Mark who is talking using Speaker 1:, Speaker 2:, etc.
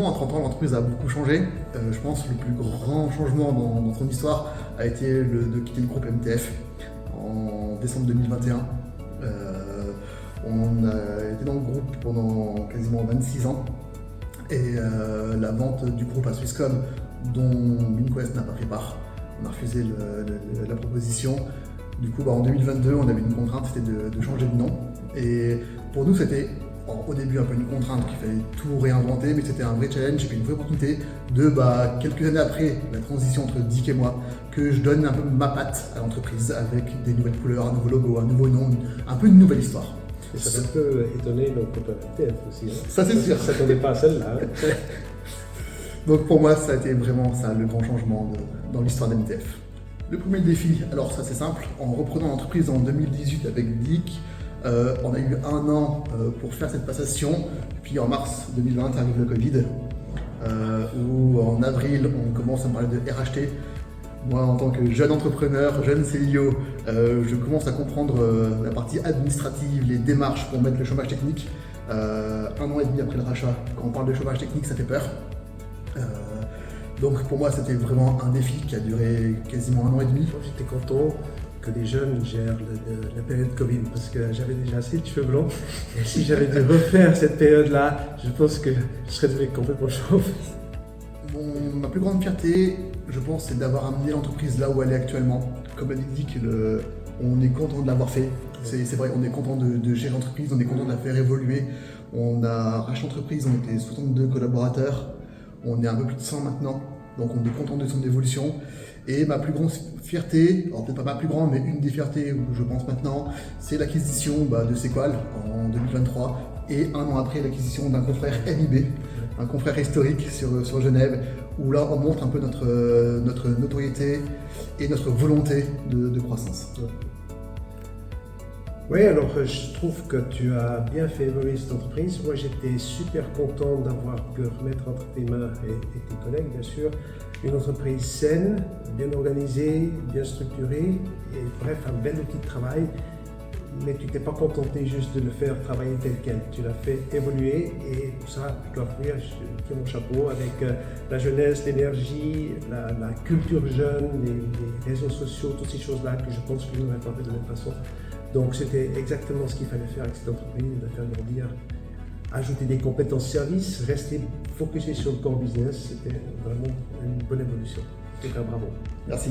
Speaker 1: effectivement, en 30 ans, l'entreprise a beaucoup changé. Je pense que le plus grand changement dans son histoire a été de quitter le groupe MTF en décembre 2021. On a été dans le groupe pendant quasiment 26 ans et la vente du groupe à Swisscom, dont MinQuest n'a pas pris part, on a refusé la proposition. Du coup, en 2022, on avait une contrainte, c'était de changer de nom. Et pour nous, c'était au début un peu une contrainte qu'il fallait tout réinventer, mais c'était un vrai challenge et puis une vraie opportunité de, quelques années après la transition entre Dick et moi, que je donne un peu ma patte à l'entreprise avec des nouvelles couleurs, un nouveau logo, un nouveau nom, un peu une nouvelle histoire.
Speaker 2: Et ça m'a un peu étonné nos copains MTF aussi. Hein.
Speaker 1: Ça c'est sûr.
Speaker 2: Ça ne s'attendait pas à celle-là. Hein.
Speaker 1: Donc pour moi, ça a été vraiment ça le grand changement dans l'histoire d'MTF. Le premier défi, alors ça c'est simple, en reprenant l'entreprise en 2018 avec Dick, on a eu 1 an pour faire cette passation, puis en mars 2020 arrive le Covid, où en avril on commence à parler de RHT. Moi en tant que jeune entrepreneur, jeune CEO, je commence à comprendre la partie administrative, les démarches pour mettre le chômage technique. 1 an et demi après le rachat, quand on parle de chômage technique ça fait peur. Donc pour moi c'était vraiment un défi qui a duré quasiment 1 an et demi.
Speaker 2: J'étais content que les jeunes gèrent la période Covid parce que j'avais déjà assez de cheveux blancs et si j'avais dû refaire cette période-là, je pense que je serais devenu complètement chauve.
Speaker 1: Ma plus grande fierté, je pense, c'est d'avoir amené l'entreprise là où elle est actuellement. Comme elle dit on est content de l'avoir fait. C'est vrai, on est content de gérer l'entreprise, on est content de la faire évoluer. On a racheté l'entreprise, on était 62 collaborateurs, on est un peu plus de 100 maintenant. Donc on est content de son évolution. Et ma plus grande fierté, alors peut-être pas ma plus grande, mais une des fiertés où je pense maintenant, c'est l'acquisition de Sequal en 2023 et 1 an après l'acquisition d'un confrère MIB, un confrère historique sur Genève, où là on montre un peu notre notoriété et notre volonté de croissance.
Speaker 2: Oui, alors je trouve que tu as bien fait évoluer cette entreprise. Moi j'étais super content d'avoir pu remettre entre tes mains et tes collègues bien sûr, une entreprise saine, bien organisée, bien structurée, et bref un bel outil de travail. Mais tu t'es pas contenté juste de le faire travailler tel quel, tu l'as fait évoluer et tout ça, je dois dire, je tire mon chapeau avec la jeunesse, l'énergie, la culture jeune, les réseaux sociaux, toutes ces choses-là que je pense que nous n'avons pas fait de la même façon. Donc c'était exactement ce qu'il fallait faire avec cette entreprise, de faire grandir, ajouter des compétences services, rester focusé sur le core business, c'était vraiment une bonne évolution. C'était un bravo.
Speaker 1: Merci.